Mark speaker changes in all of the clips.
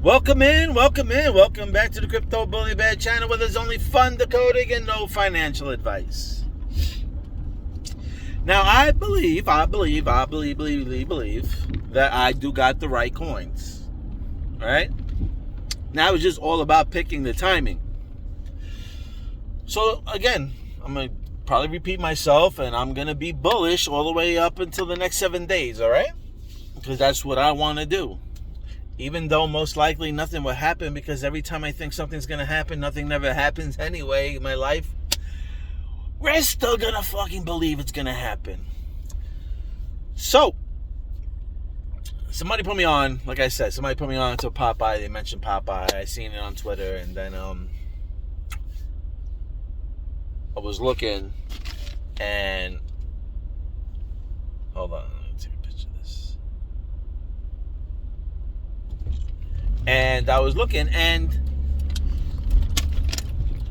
Speaker 1: Welcome in. Welcome back to the Crypto Bully Bear channel where there's only fun decoding and no financial advice. Now, I believe that I do got the right coins. All right? Now it's just all about picking the timing. So, again, I'm going to probably repeat myself, and I'm going to be bullish all the way up until the next 7 days, all right? Because that's what I want to do. Even though most likely nothing will happen, because every time I think something's going to happen, nothing never happens anyway in my life. We're still going to fucking believe it's going to happen. So, somebody put me on, like I said, somebody put me on to Popeye. They mentioned Popeye. I seen it on Twitter, and then I was looking, and hold on, let me take a picture of this. And I was looking, and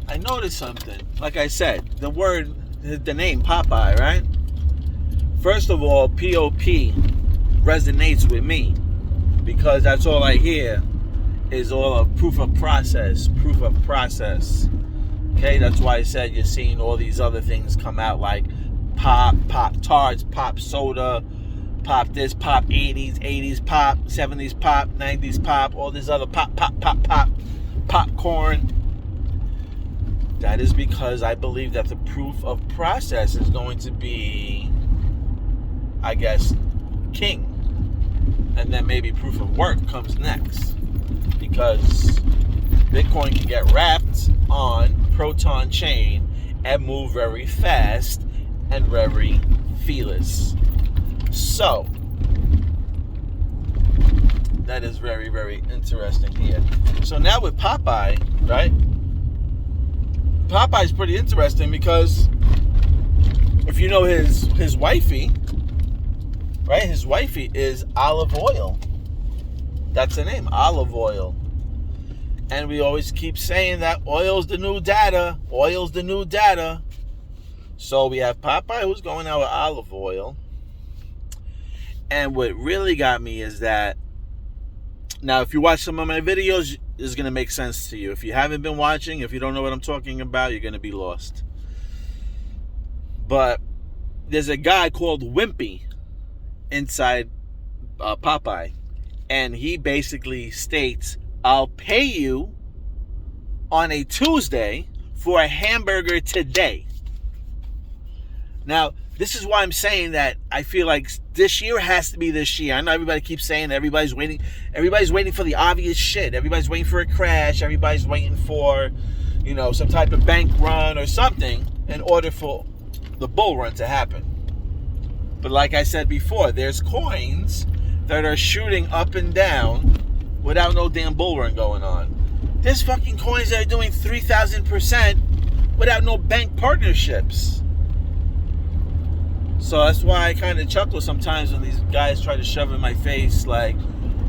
Speaker 1: I noticed something. Like I said, the name Popeye, right? First of all, P.O.P. resonates with me because that's all I hear is all of proof of process. Okay, that's why I said you're seeing all these other things come out like pop tarts, pop soda, pop this, pop 80s pop, 70s pop, 90s pop, all this other popcorn. That is because I believe that the proof of process is going to be, I guess, king. And then maybe proof of work comes next. Because Bitcoin can get wrapped on PROTON chain and move very fast and very fearless. So, that is very, very interesting here. So now with Popeye, right? Popeye's pretty interesting because if you know his wifey, right? His wifey is Olive Oil. That's the name, Olive Oil. And we always keep saying that oil's the new data. Oil's the new data. So we have Popeye who's going out with Olive Oil. And what really got me is that, now if you watch some of my videos, it's going to make sense to you. If you haven't been watching, if you don't know what I'm talking about, you're going to be lost. But there's a guy called Wimpy inside Popeye. And he basically states, I'll pay you on a Tuesday for a hamburger today. Now, this is why I'm saying that I feel like this year has to be this year. I know everybody keeps saying that everybody's waiting for the obvious shit. Everybody's waiting for a crash. Everybody's waiting for, some type of bank run or something in order for the bull run to happen. But like I said before, there's coins that are shooting up and down without no damn bull run going on. There's fucking coins that are doing 3,000% without no bank partnerships. So that's why I kind of chuckle sometimes when these guys try to shove in my face like,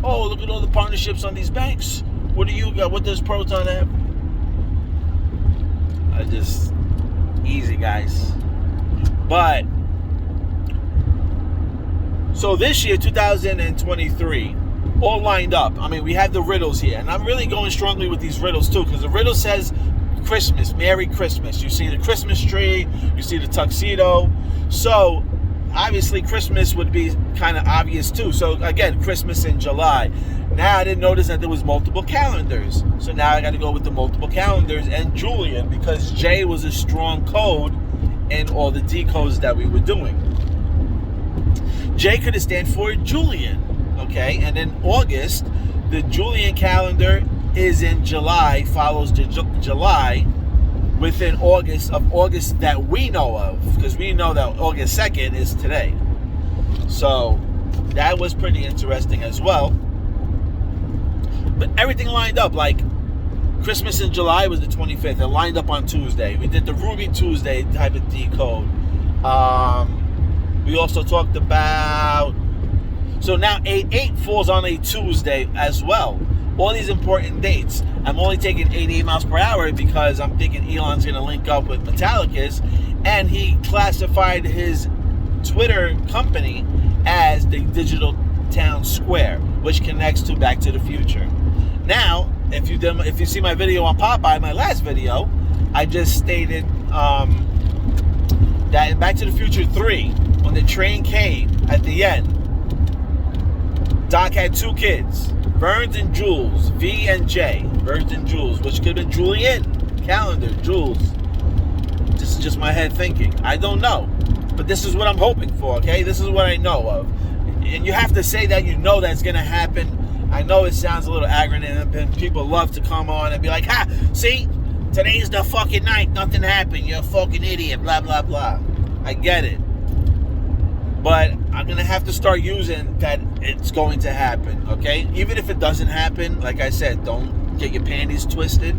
Speaker 1: oh, look at all the partnerships on these banks. What do you got? What does Proton have? Easy, guys. But, so this year, 2023, all lined up. I mean, we have the riddles here. And I'm really going strongly with these riddles, too, because the riddle says Christmas, Merry Christmas. You see the Christmas tree, you see the tuxedo. So, obviously, Christmas would be kind of obvious, too. So, again, Christmas in July. Now, I didn't notice that there was multiple calendars. So, now I got to go with the multiple calendars and Julian, because J was a strong code in all the decodes that we were doing. J could stand for Julian, okay? And in August, the Julian calendar is in July, follows the July within August that we know of, because we know that August 2nd is today. So that was pretty interesting as well. But everything lined up, like Christmas in July was the 25th. It lined up on Tuesday. We did the Ruby Tuesday type of decode. We also talked about, so now 8/8 falls on a Tuesday as well. All these important dates. I'm only taking 88 miles per hour because I'm thinking Elon's going to link up with Metallicus, and he classified his Twitter company as the Digital Town Square, which connects to Back to the Future. Now, if you see my video on Popeye, my last video, I just stated that in Back to the Future 3, when the train came at the end, Doc had 2 kids, Burns and Jules, V and J, Burns and Jules, which could have been Julian, Calendar, Jules. This is just my head thinking. I don't know, but this is what I'm hoping for, okay? This is what I know of. And you have to say that you know that's going to happen. I know it sounds a little arrogant, and people love to come on and be like, ha, see, today's the fucking night, nothing happened, you're a fucking idiot, blah, blah, blah. I get it. But I'm going to have to start using that it's going to happen, okay? Even if it doesn't happen, like I said, don't get your panties twisted,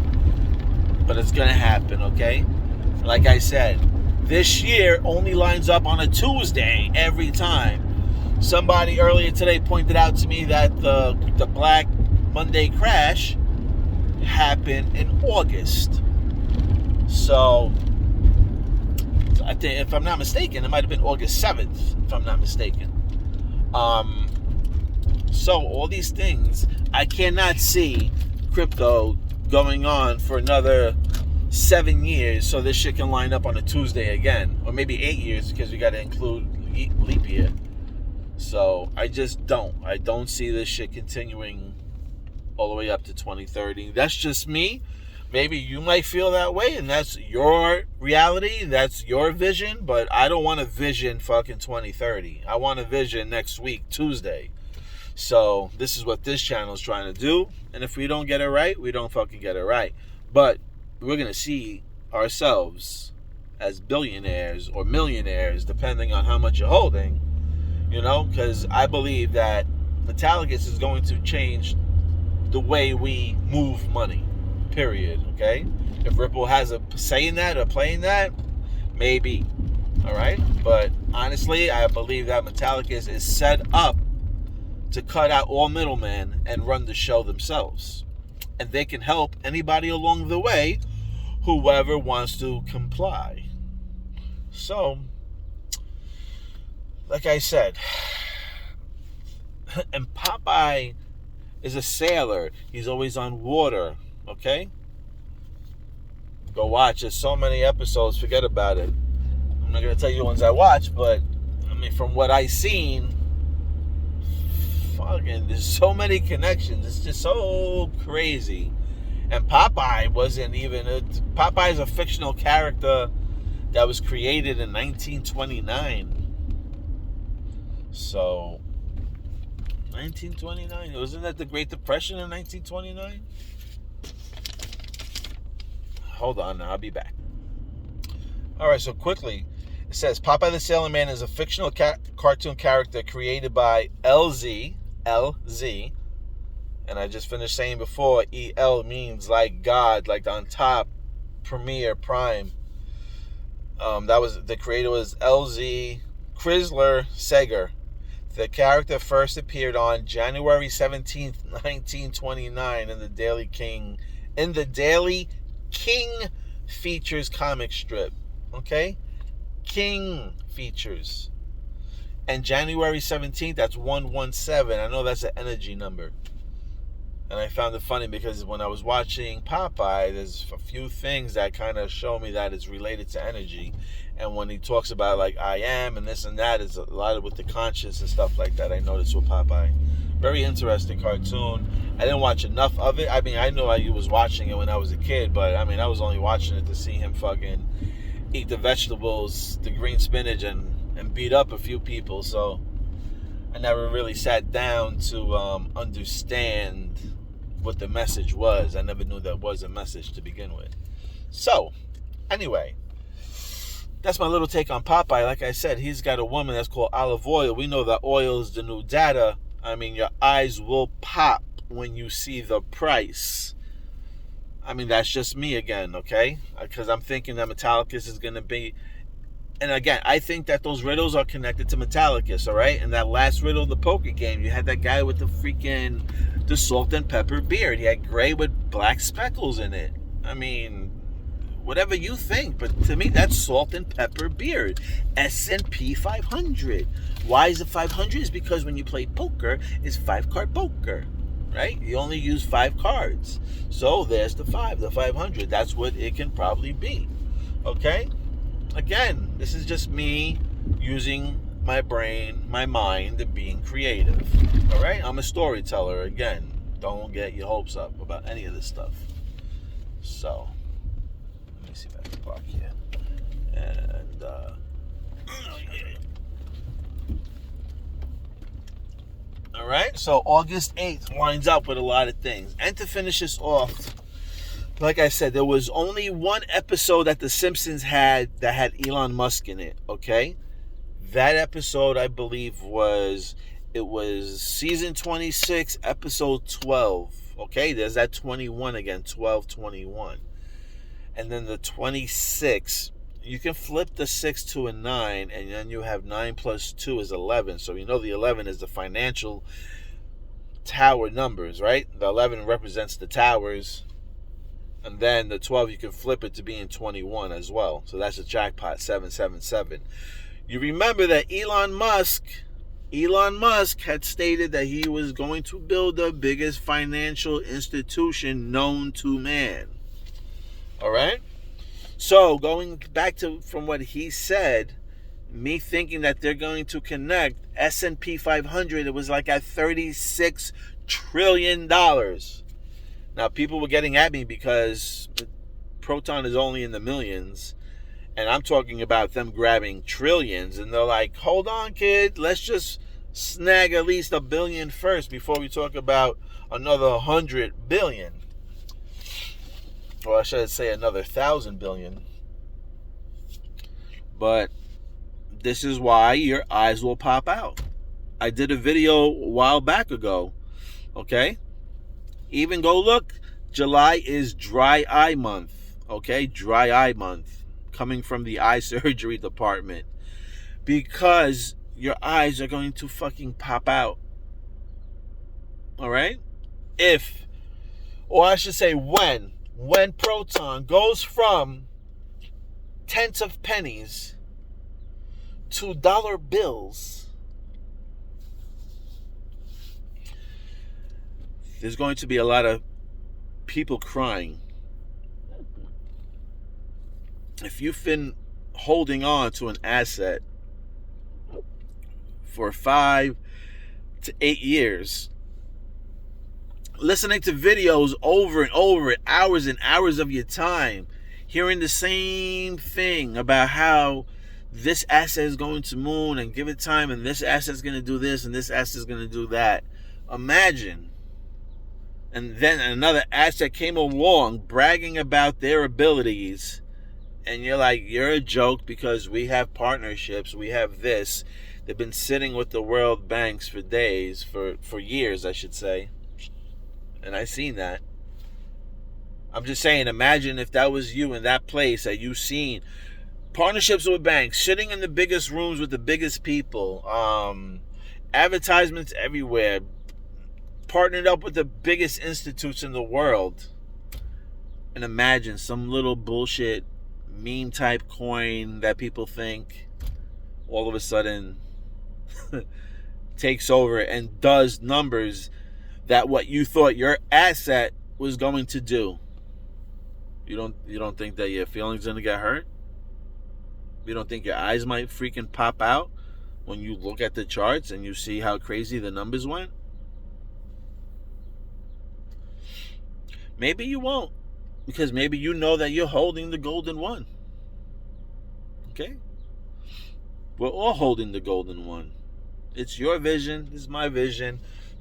Speaker 1: but it's going to happen, okay? Like I said, this year only lines up on a Tuesday every time. Somebody earlier today pointed out to me that the Black Monday crash happened in August. So I think, if I'm not mistaken, it might have been August 7th, if I'm not mistaken. So all these things, I cannot see crypto going on for another 7 years so this shit can line up on a Tuesday again. Or maybe 8 years, because we got to include leap year. So I just don't. I don't see this shit continuing all the way up to 2030. That's just me. Maybe you might feel that way, and that's your reality, that's your vision, but I don't want a vision fucking 2030. I want a vision next week, Tuesday. So this is what this channel is trying to do, and if we don't get it right, we don't fucking get it right. But we're going to see ourselves as billionaires or millionaires, depending on how much you're holding, you know, because I believe that Metallicus is going to change the way we move money. Period. Okay? If Ripple has a say in that or playing that, maybe. Alright? But honestly, I believe that Metallicus is set up to cut out all middlemen and run the show themselves. And they can help anybody along the way, whoever wants to comply. So, like I said, and Popeye is a sailor. He's always on water. Okay? Go watch. There's so many episodes. Forget about it. I'm not going to tell you the ones I watched, but I mean, from what I seen, fucking, there's so many connections. It's just so crazy. And Popeye wasn't even... Popeye is a fictional character that was created in 1929. So, 1929? Wasn't that the Great Depression in 1929? Hold on, I'll be back. Alright, so quickly, it says, Popeye the Sailor Man is a fictional cartoon character created by LZ, and I just finished saying before, EL means like God, like on top, premier, prime. The creator was LZ Chrysler Seger. The character first appeared on January 17th, 1929 in the Daily King Features comic strip. Okay? King Features. And January 17th, that's 117. I know that's an energy number. And I found it funny because when I was watching Popeye, there's a few things that kind of show me that it's related to energy. And when he talks about like I am and this and that, it's a lot of with the conscience and stuff like that. I noticed with Popeye. Very interesting cartoon. I didn't watch enough of it. I mean, I know I was watching it when I was a kid, but I mean, I was only watching it to see him fucking eat the vegetables, the green spinach, and beat up a few people. So I never really sat down to understand what the message was. I never knew there was a message to begin with. So, anyway, that's my little take on Popeye. Like I said, he's got a woman that's called Olive Oil. We know that oil is the new data. I mean, your eyes will pop when you see the price. I mean, that's just me again, okay? Because I'm thinking that Metallicus is going to be... And again, I think that those riddles are connected to Metallicus, all right? And that last riddle of the poker game, you had that guy with the salt and pepper beard. He had gray with black speckles in it. I mean, whatever you think, but to me, that's salt and pepper beard. S&P 500. Why is it 500? Is because when you play poker, it's 5-card poker. right? You only use 5 cards. So there's the 500. That's what it can probably be. Okay? Again, this is just me using my brain, my mind, and being creative. All right? I'm a storyteller. Again, don't get your hopes up about any of this stuff. So, let me see if I can park here. And, all right? So, August 8th lines up with a lot of things. And to finish this off, like I said, there was only one episode that The Simpsons had that had Elon Musk in it, okay? That episode, I believe, was season 26, episode 12, okay? There's that 21 again, 12, 21. And then the 26, you can flip the 6 to a 9, and then you have 9 plus 2 is 11. So you know the 11 is the financial tower numbers, right? The 11 represents the towers. And then the 12, you can flip it to being 21 as well. So that's a jackpot, 777. You remember that Elon Musk had stated that he was going to build the biggest financial institution known to man. All right? So going back to from what he said, me thinking that they're going to connect S&P 500, it was like at $36 trillion. Now, people were getting at me because Proton is only in the millions, and I'm talking about them grabbing trillions, and they're like, hold on, kid, let's just snag at least $1 billion first before we talk about another 100 billion. Or I should say another 1,000 billion. But this is why your eyes will pop out. I did a video a while back ago, okay? Even go look, July is dry eye month, okay? Dry eye month, coming from the eye surgery department. Because your eyes are going to fucking pop out. All right? Or I should say when Proton goes from tenths of pennies to dollar bills, there's going to be a lot of people crying. If you've been holding on to an asset for 5 to 8 years, listening to videos over and over, hours and hours of your time, hearing the same thing about how this asset is going to moon and give it time, and this asset's going to do this and this asset's going to do that. Imagine. And then another asset came along bragging about their abilities, and you're like, you're a joke because we have partnerships, we have this. They've been sitting with the world banks for days, for years, I should say. And I seen that. I'm just saying, imagine if that was you in that place that you seen partnerships with banks, sitting in the biggest rooms with the biggest people, advertisements everywhere, partnered up with the biggest institutes in the world. And imagine some little bullshit meme type coin that people think all of a sudden takes over and does numbers that what you thought your asset was going to do. You don't think that your feelings are gonna get hurt? You don't think your eyes might freaking pop out when you look at the charts and you see how crazy the numbers went? Maybe you won't, because maybe you know that you're holding the golden one. Okay? We're all holding the golden one. It's your vision. This is my vision.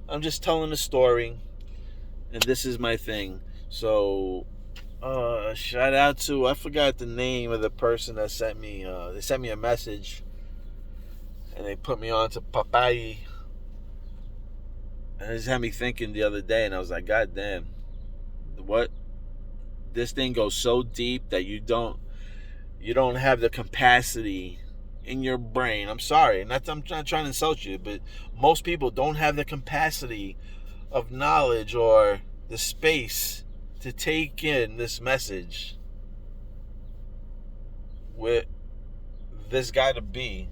Speaker 1: I'm just telling a story, and this is my thing. So, shout out to, I forgot the name of the person that sent me, they sent me a message, and they put me on to Papai, and it just had me thinking the other day, and I was like, God damn, what? This thing goes so deep that you don't have the capacity in your brain. I'm sorry, I'm not trying to insult you, but most people don't have the capacity of knowledge or the space to take in this message with this guy to be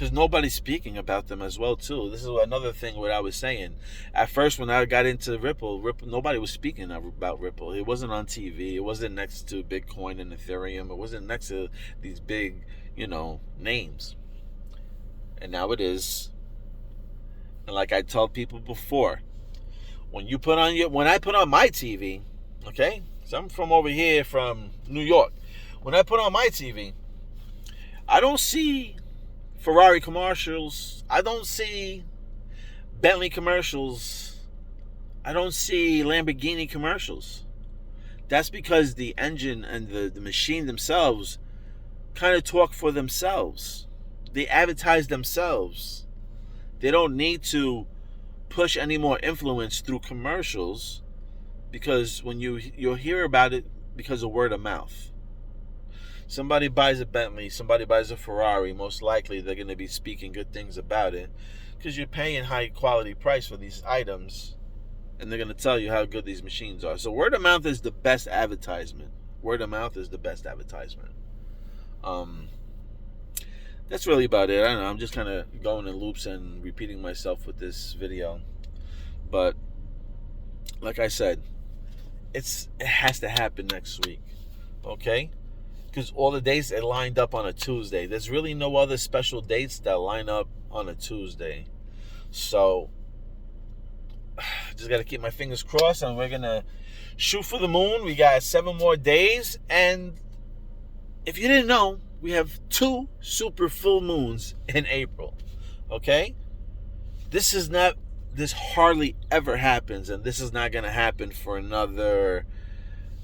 Speaker 1: because nobody's speaking about them as well too. This is another thing what I was saying. At first, when I got into Ripple, nobody was speaking about Ripple. It wasn't on TV. It wasn't next to Bitcoin and Ethereum. It wasn't next to these big, names. And now it is. And like I told people before, when I put on my TV, okay, so I'm from over here from New York. When I put on my TV, I don't see Ferrari commercials. I don't see Bentley commercials. I don't see Lamborghini commercials. That's because the engine and the machine themselves kind of talk for themselves. They advertise themselves. They don't need to push any more influence through commercials, because when you'll hear about it because of word of mouth. Somebody buys a Bentley, somebody buys a Ferrari, most likely they're going to be speaking good things about it, because you're paying high quality price for these items, and they're going to tell you how good these machines are. So word of mouth is the best advertisement. Word of mouth is the best advertisement. That's really about it. I don't know. I'm just kind of going in loops and repeating myself with this video. But like I said, it has to happen next week. Okay? Because all the dates are lined up on a Tuesday. There's really no other special dates that line up on a Tuesday. So just got to keep my fingers crossed, and we're going to shoot for the moon. We got 7 more days. And if you didn't know, we have 2 super full moons in April. Okay? This hardly ever happens, and this is not going to happen for another...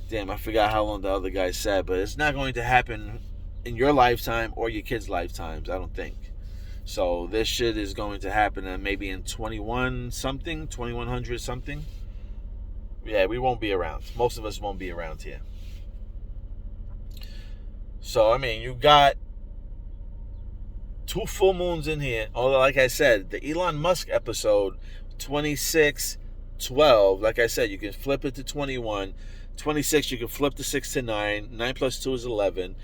Speaker 1: Damn, I forgot how long the other guy said, but it's not going to happen in your lifetime or your kids' lifetimes, I don't think. So this shit is going to happen maybe in 2100 something. Yeah, we won't be around. Most of us won't be around here. So, I mean, you got 2 full moons in here. Although, like I said, the Elon Musk episode, 2612, like I said, you can flip it to 21. 26, you can flip the 6 to 9. 9 plus 2 is 11.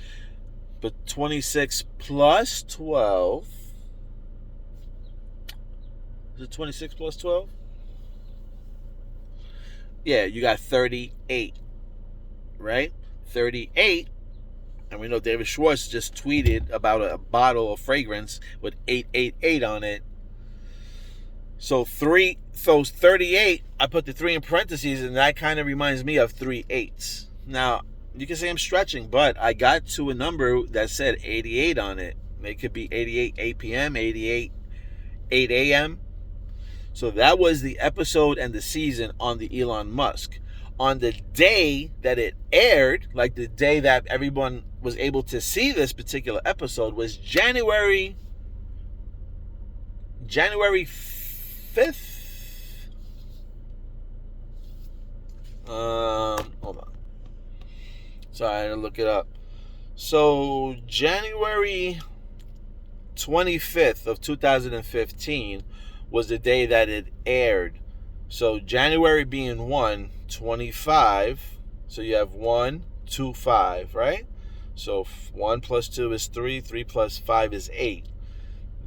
Speaker 1: But 26 plus 12... Is it 26 plus 12? Yeah, you got 38. Right? 38. And we know David Schwartz just tweeted about a bottle of fragrance with 888 on it. So 38, I put the 3 in parentheses, and that kind of reminds me of 3 8s. Now, you can say I'm stretching, but I got to a number that said 88 on it. It could be 88 8 p.m., 88 8 a.m. So that was the episode and the season on the Elon Musk. On the day that it aired, like the day that everyone was able to see this particular episode, was January 5th. Hold on. Sorry, I had to look it up. So January 25th of 2015 was the day that it aired. So January being 1, 25. So you have 1, 2, 5, right? So 1 plus 2 is 3. 3 plus 5 is 8.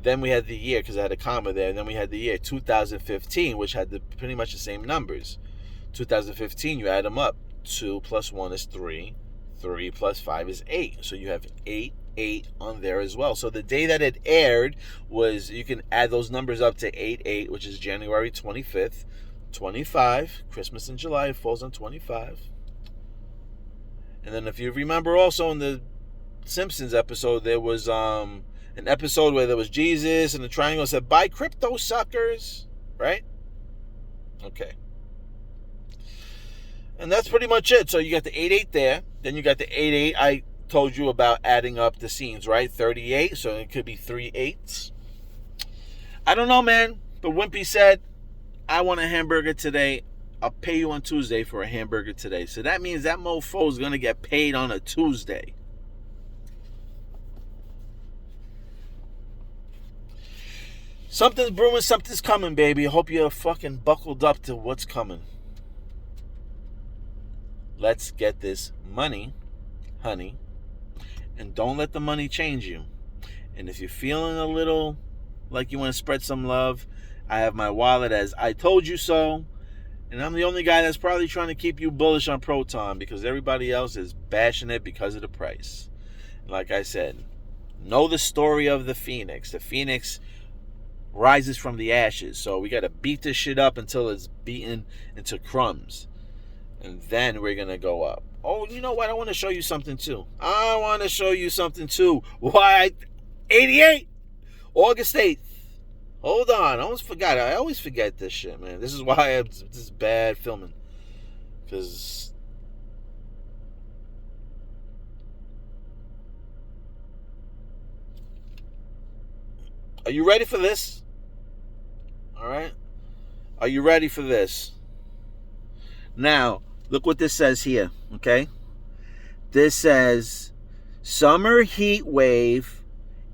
Speaker 1: Then we had the year, because I had a comma there. And then we had the year 2015, which had pretty much the same numbers. 2015, you add them up. 2 plus 1 is 3. 3 plus 5 is 8. So you have 8 on there as well. So the day that it aired was, you can add those numbers up to 8, which is January 25th. 25, Christmas in July, falls on 25. And then if you remember also in the Simpsons episode, there was an episode where there was Jesus and the triangle said, "Buy crypto, suckers," right? Okay. And that's pretty much it. So you got the 8 there. Then you got the 8 I told you about adding up the scenes, right? 38. So it could be 3 8s. I don't know, man. But Wimpy said, "I want a hamburger today. I'll pay you on Tuesday for a hamburger today." So that means that mofo is going to get paid on a Tuesday. Something's brewing, something's coming, baby. I hope you're fucking buckled up to what's coming. Let's get this money, honey. And don't let the money change you. And if you're feeling a little like you want to spread some love, I have my wallet as I told you so. And I'm the only guy that's probably trying to keep you bullish on Proton because everybody else is bashing it because of the price. Like I said, know the story of the Phoenix. The Phoenix rises from the ashes. So we got to beat this shit up until it's beaten into crumbs. And then we're going to go up. Oh, you know what? I want to show you something too. Why? 88? August 8th. Hold on. I almost forgot. I always forget this shit, man. This is why this is bad filming. Because... Are you ready for this? All right. Are you ready for this? Now, look what this says here, okay? This says, summer heat wave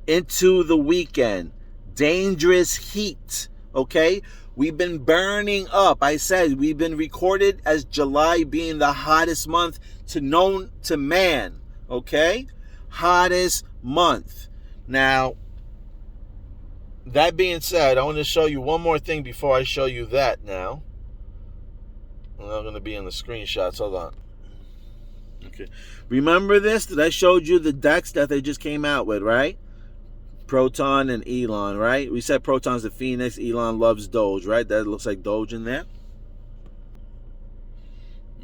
Speaker 1: into the weekend. Dangerous heat, okay? We've been burning up. I said we've been recorded as July being the hottest month known to man, okay? Hottest month. Now, that being said, I want to show you one more thing before I show you that now. I'm not going to be in the screenshots. Hold on. Okay. Remember this? That I showed you the decks that they just came out with, right? Proton and Elon, right? We said Proton's the Phoenix. Elon loves Doge, right? That looks like Doge in there.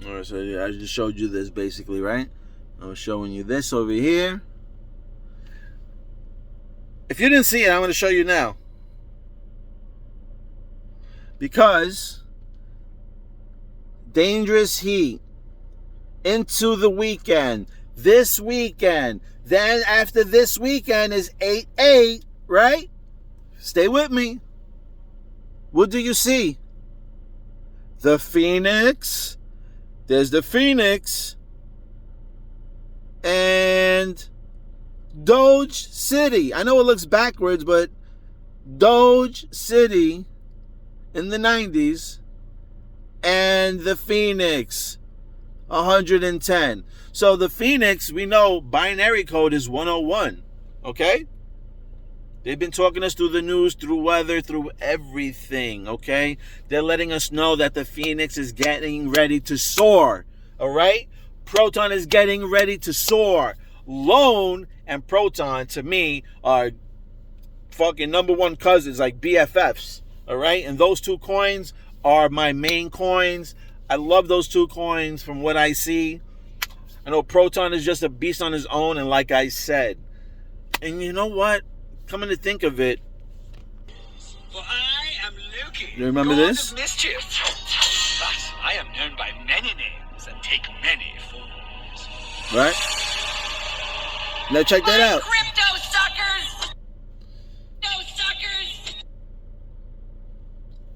Speaker 1: All right, so yeah, I just showed you this basically, right? I was showing you this over here. If you didn't see it, I'm going to show you now. Because dangerous heat into the weekend. This weekend. Then after this weekend is 8/8, right? Stay with me. What do you see? The Phoenix. There's the Phoenix. And Doge City. I know it looks backwards, but Doge City in the 90s and the Phoenix 110. So the Phoenix, we know binary code is 101. Okay? They've been talking us through the news, through weather, through everything. Okay? They're letting us know that the Phoenix is getting ready to soar. All right? Proton is getting ready to soar. Lone and Proton, to me, are fucking number one cousins, like BFFs. All right? And those two coins are my main coins. I love those two coins from what I see. I know Proton is just a beast on his own, and like I said. And you know what? Coming to think of it.
Speaker 2: For I am Loki,
Speaker 1: you remember
Speaker 2: God
Speaker 1: this?
Speaker 2: Of mischief. But I am known by many names and take many forms.
Speaker 1: Right? Now check that out.
Speaker 2: Crypto suckers! No suckers!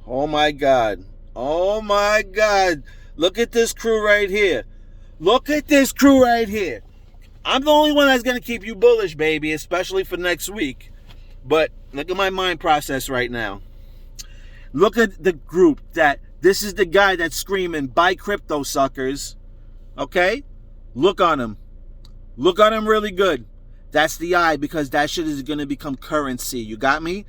Speaker 1: Oh my God. Oh my God. Look at this crew right here. Look at this crew right here. I'm the only one that's going to keep you bullish, baby, especially for next week. But look at my mind process right now. Look at the group that this is the guy that's screaming, buy crypto suckers. Okay? Look on him. Look on him really good. That's the eye, because that shit is going to become currency. You got me?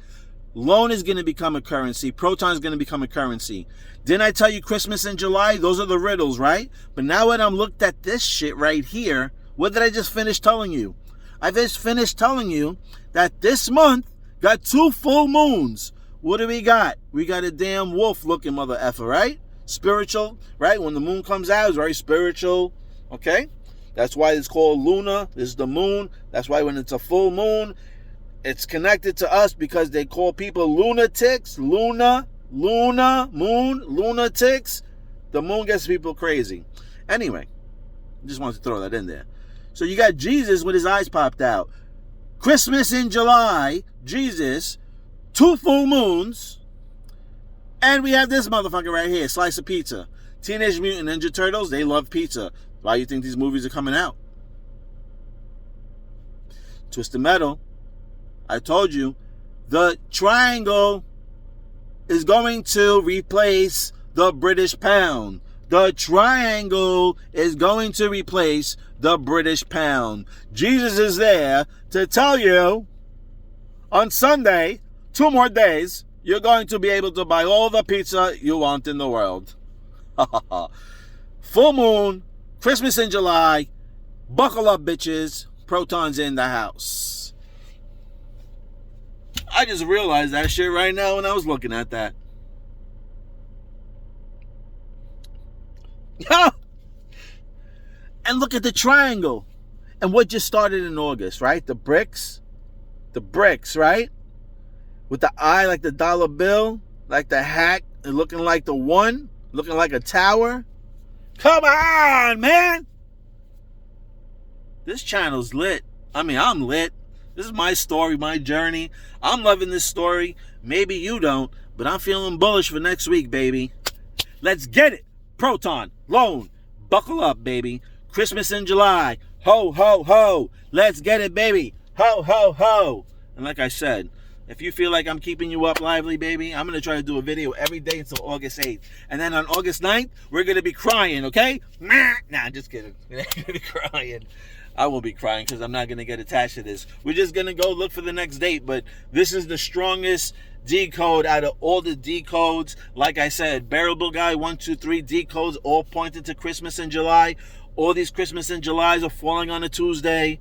Speaker 1: Loan is going to become a currency. Proton is going to become a currency. Didn't I tell you Christmas in July? Those are the riddles, right? But now when I'm looked at this shit right here, what did I just finish telling you? I just finished telling you that this month got 2 full moons. What do we got? We got a damn wolf-looking mother effer, right? Spiritual, right? When the moon comes out, it's very spiritual, okay? That's why it's called Luna. This is the moon. That's why when it's a full moon, it's connected to us because they call people lunatics. Moon, lunatics. The moon gets people crazy. Anyway, just wanted to throw that in there. So you got Jesus with his eyes popped out. Christmas in July, Jesus, 2 full moons, and we have this motherfucker right here, slice of pizza. Teenage Mutant Ninja Turtles, they love pizza. Why do you think these movies are coming out? Twisted Metal, I told you, the triangle is going to replace the British pound. The triangle is going to replace the British pound. Jesus is there to tell you On Sunday, 2 more days, you're going to be able to buy all the pizza you want in the world. Full moon, Christmas in July. Buckle up, bitches. Proton's in the house. I just realized that shit right now when I was looking at that. And look at the triangle. And what just started in August, right? The bricks. The bricks, right? With the eye like the dollar bill. Like the hat. And looking like the one. Looking like a tower. Come on, man. This channel's lit. I mean, I'm lit. This is my story, my journey. I'm loving this story. Maybe you don't, but I'm feeling bullish for next week, baby. Let's get it. Proton, loan, buckle up, baby. Christmas in July. Ho, ho, ho. Let's get it, baby. Ho, ho, ho. And like I said, if you feel like I'm keeping you up lively, baby, I'm going to try to do a video every day until August 8th. And then on August 9th, we're going to be crying, okay? Nah, just kidding. We're going to be crying. I won't be crying because I'm not going to get attached to this. We're just going to go look for the next date. But this is the strongest D code out of all the D codes. Like I said, Bearable Guy 1, 2, 3 D codes all pointed to Christmas in July. All these Christmas in Julys are falling on a Tuesday.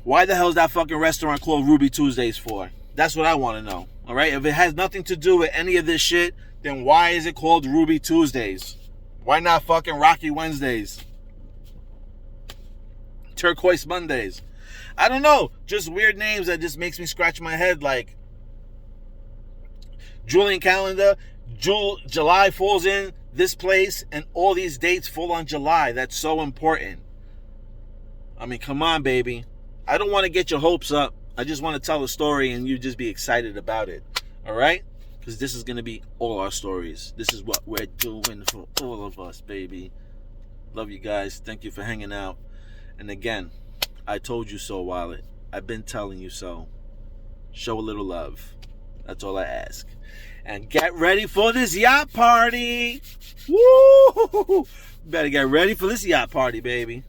Speaker 1: Why the hell is that fucking restaurant called Ruby Tuesdays for? That's what I want to know. All right? If it has nothing to do with any of this shit, then why is it called Ruby Tuesdays? Why not fucking Rocky Wednesdays? Turquoise Mondays? I don't know. Just weird names that just makes me scratch my head, like Julian calendar. July falls in this place, and all these dates fall on July. That's so important. I mean, come on, baby. I don't want to get your hopes up. I just want to tell a story and you just be excited about it. All right? Because this is going to be all our stories. This is what we're doing for all of us, baby. Love you guys. Thank you for hanging out. And again, I told you so, Wallet. I've been telling you so. Show a little love. That's all I ask. And get ready for this yacht party. Woo! Better get ready for this yacht party, baby.